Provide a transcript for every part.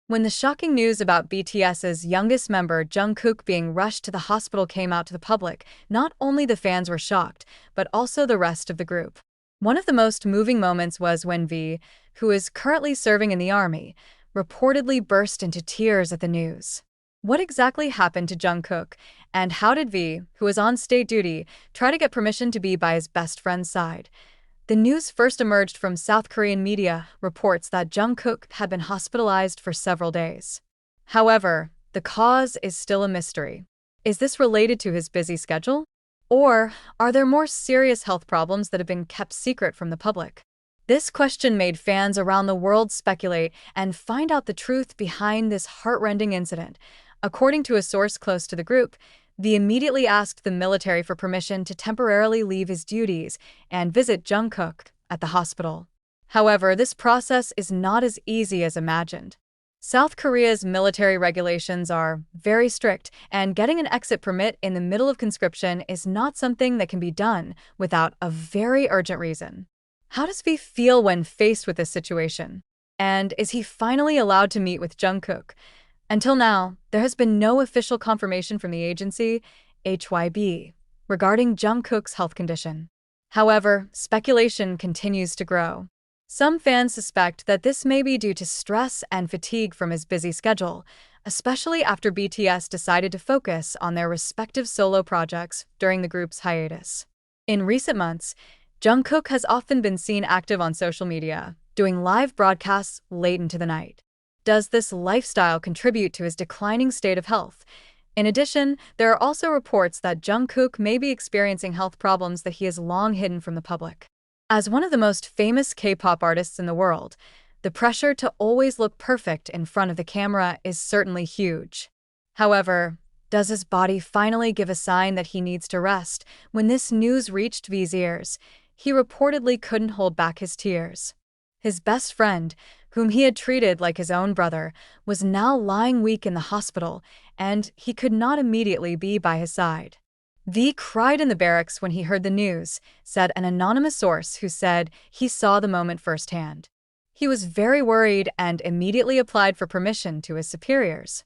When the shocking news about BTS's youngest member, Jungkook, being rushed to the hospital came out to the public, not only the fans were shocked, but also the rest of the group. One of the most moving moments was when V, who is currently serving in the army, reportedly burst into tears at the news. What exactly happened to Jungkook, and how did V, who was on state duty, try to get permission to be by his best friend's side? The news first emerged from South Korean media reports that Jungkook had been hospitalized for several days. However, the cause is still a mystery. Is this related to his busy schedule? Or are there more serious health problems that have been kept secret from the public? This question made fans around the world speculate and find out the truth behind this heart-rending incident. According to a source close to the group, V immediately asked the military for permission to temporarily leave his duties and visit Jungkook at the hospital. However, this process is not as easy as imagined. South Korea's military regulations are very strict, and getting an exit permit in the middle of conscription is not something that can be done without a very urgent reason. How does V feel when faced with this situation? And is he finally allowed to meet with Jungkook? Until now, there has been no official confirmation from the agency, HYB, regarding Jungkook's health condition. However, speculation continues to grow. Some fans suspect that this may be due to stress and fatigue from his busy schedule, especially after BTS decided to focus on their respective solo projects during the group's hiatus. In recent months, Jungkook has often been seen active on social media, doing live broadcasts late into the night. Does this lifestyle contribute to his declining state of health? In addition, there are also reports that Jungkook may be experiencing health problems that he has long hidden from the public. As one of the most famous K-pop artists in the world, the pressure to always look perfect in front of the camera is certainly huge. However, does his body finally give a sign that he needs to rest? When this news reached V's ears, he reportedly couldn't hold back his tears. His best friend, whom he had treated like his own brother, was now lying weak in the hospital, and he could not immediately be by his side. V cried in the barracks when he heard the news, said an anonymous source who said he saw the moment firsthand. He was very worried and immediately applied for permission to his superiors.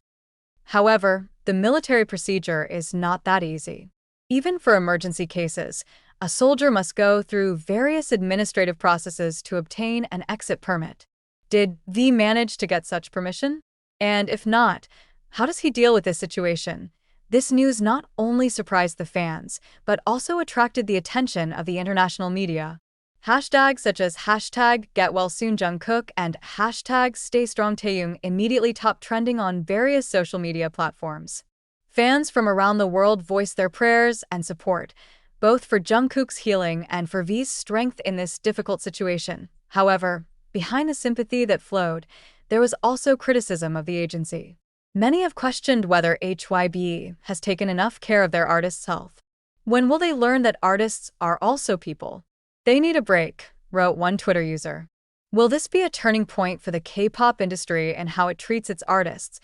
However, the military procedure is not that easy. Even for emergency cases, a soldier must go through various administrative processes to obtain an exit permit. Did V manage to get such permission? And if not, how does he deal with this situation? This news not only surprised the fans, but also attracted the attention of the international media. Hashtags such as hashtag #GetWellSoonJungkook and hashtag StayStrongTaehyung immediately topped trending on various social media platforms. Fans from around the world voiced their prayers and support, both for Jungkook's healing and for V's strength in this difficult situation. However, behind the sympathy that flowed, there was also criticism of the agency. Many have questioned whether HYB has taken enough care of their artists' health. When will they learn that artists are also people? They need a break, wrote one Twitter user. Will this be a turning point for the K-pop industry and how it treats its artists?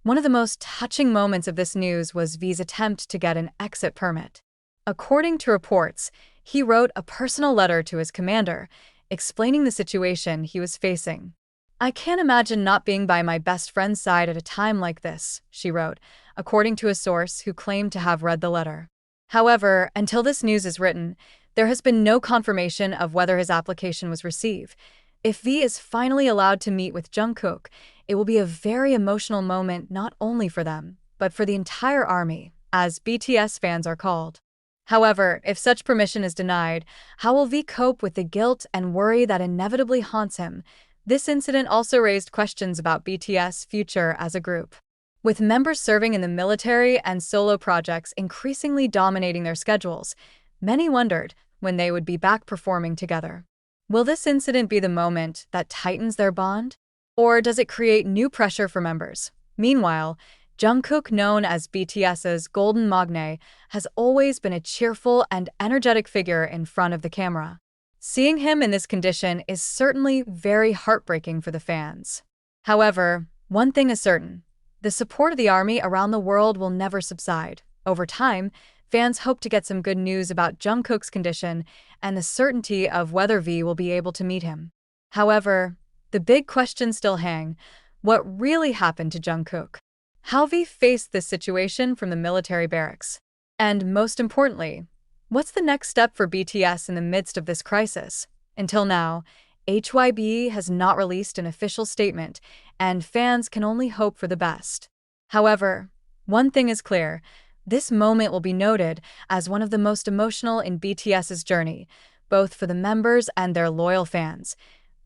One of the most touching moments of this news was V's attempt to get an exit permit. According to reports, he wrote a personal letter to his commander, explaining the situation he was facing. "I can't imagine not being by my best friend's side at a time like this," she wrote, according to a source who claimed to have read the letter. However, until this news is written, there has been no confirmation of whether his application was received. If V is finally allowed to meet with Jungkook, it will be a very emotional moment not only for them, but for the entire army, as BTS fans are called. However, if such permission is denied, how will V cope with the guilt and worry that inevitably haunts him? This incident also raised questions about BTS' future as a group. With members serving in the military and solo projects increasingly dominating their schedules, many wondered when they would be back performing together. Will this incident be the moment that tightens their bond? Or does it create new pressure for members? Meanwhile, Jungkook, known as BTS's Golden Magne, has always been a cheerful and energetic figure in front of the camera. Seeing him in this condition is certainly very heartbreaking for the fans. However, one thing is certain: the support of the army around the world will never subside. Over time, fans hope to get some good news about Jungkook's condition and the certainty of whether V will be able to meet him. However, the big questions still hang. what really happened to Jungkook, how V faced this situation from the military barracks, and most importantly, what's the next step for BTS in the midst of this crisis? Until now, HYB has not released an official statement, and fans can only hope for the best. However, one thing is clear: this moment will be noted as one of the most emotional in BTS's journey, both for the members and their loyal fans.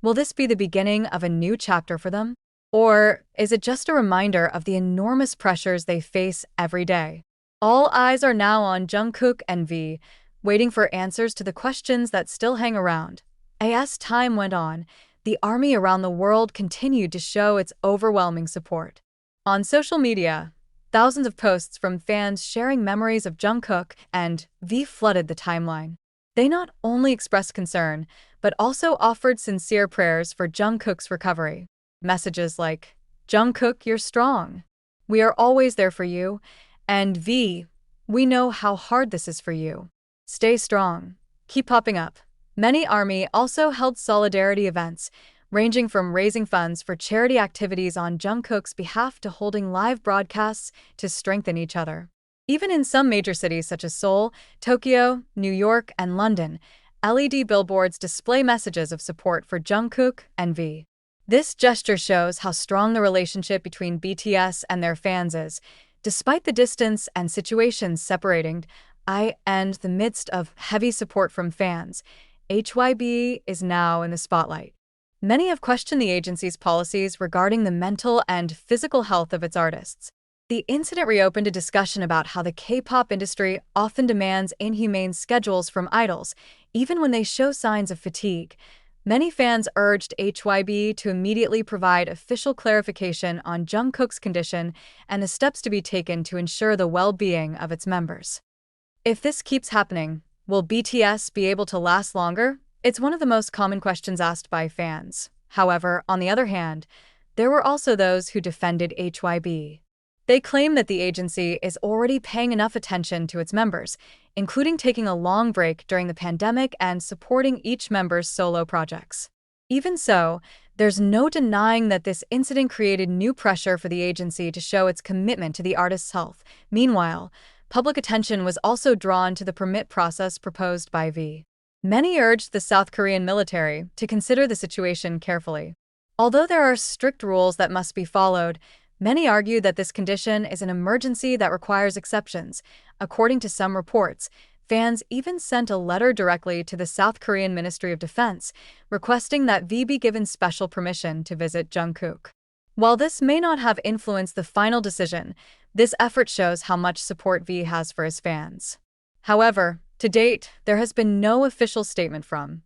Will this be the beginning of a new chapter for them? Or is it just a reminder of the enormous pressures they face every day? All eyes are now on Jungkook and V, waiting for answers to the questions that still hang around. As time went on, the army around the world continued to show its overwhelming support. On social media, thousands of posts from fans sharing memories of Jungkook and V flooded the timeline. They not only expressed concern, but also offered sincere prayers for Jungkook's recovery. Messages like, "Jungkook, you're strong. We are always there for you," and "V, we know how hard this is for you. Stay strong." Keep popping up. Many ARMY also held solidarity events, ranging from raising funds for charity activities on Jungkook's behalf to holding live broadcasts to strengthen each other. Even in some major cities such as Seoul, Tokyo, New York, and London, LED billboards display messages of support for Jungkook and V. This gesture shows how strong the relationship between BTS and their fans is, despite the distance and situations separating. In the midst of heavy support from fans, HYB is now in the spotlight. Many have questioned the agency's policies regarding the mental and physical health of its artists. The incident reopened a discussion about how the K-pop industry often demands inhumane schedules from idols, even when they show signs of fatigue. Many fans urged HYB to immediately provide official clarification on Jungkook's condition and the steps to be taken to ensure the well-being of its members. If this keeps happening, will BTS be able to last longer? It's one of the most common questions asked by fans. However, on the other hand, there were also those who defended HYB. They claim that the agency is already paying enough attention to its members, including taking a long break during the pandemic and supporting each member's solo projects. Even so, there's no denying that this incident created new pressure for the agency to show its commitment to the artist's health. Meanwhile, public attention was also drawn to the permit process proposed by V. Many urged the South Korean military to consider the situation carefully. Although there are strict rules that must be followed, many argue that this condition is an emergency that requires exceptions. According to some reports, fans even sent a letter directly to the South Korean Ministry of Defense, requesting that V be given special permission to visit Jungkook. While this may not have influenced the final decision, this effort shows how much support V has for his fans. However, to date, there has been no official statement from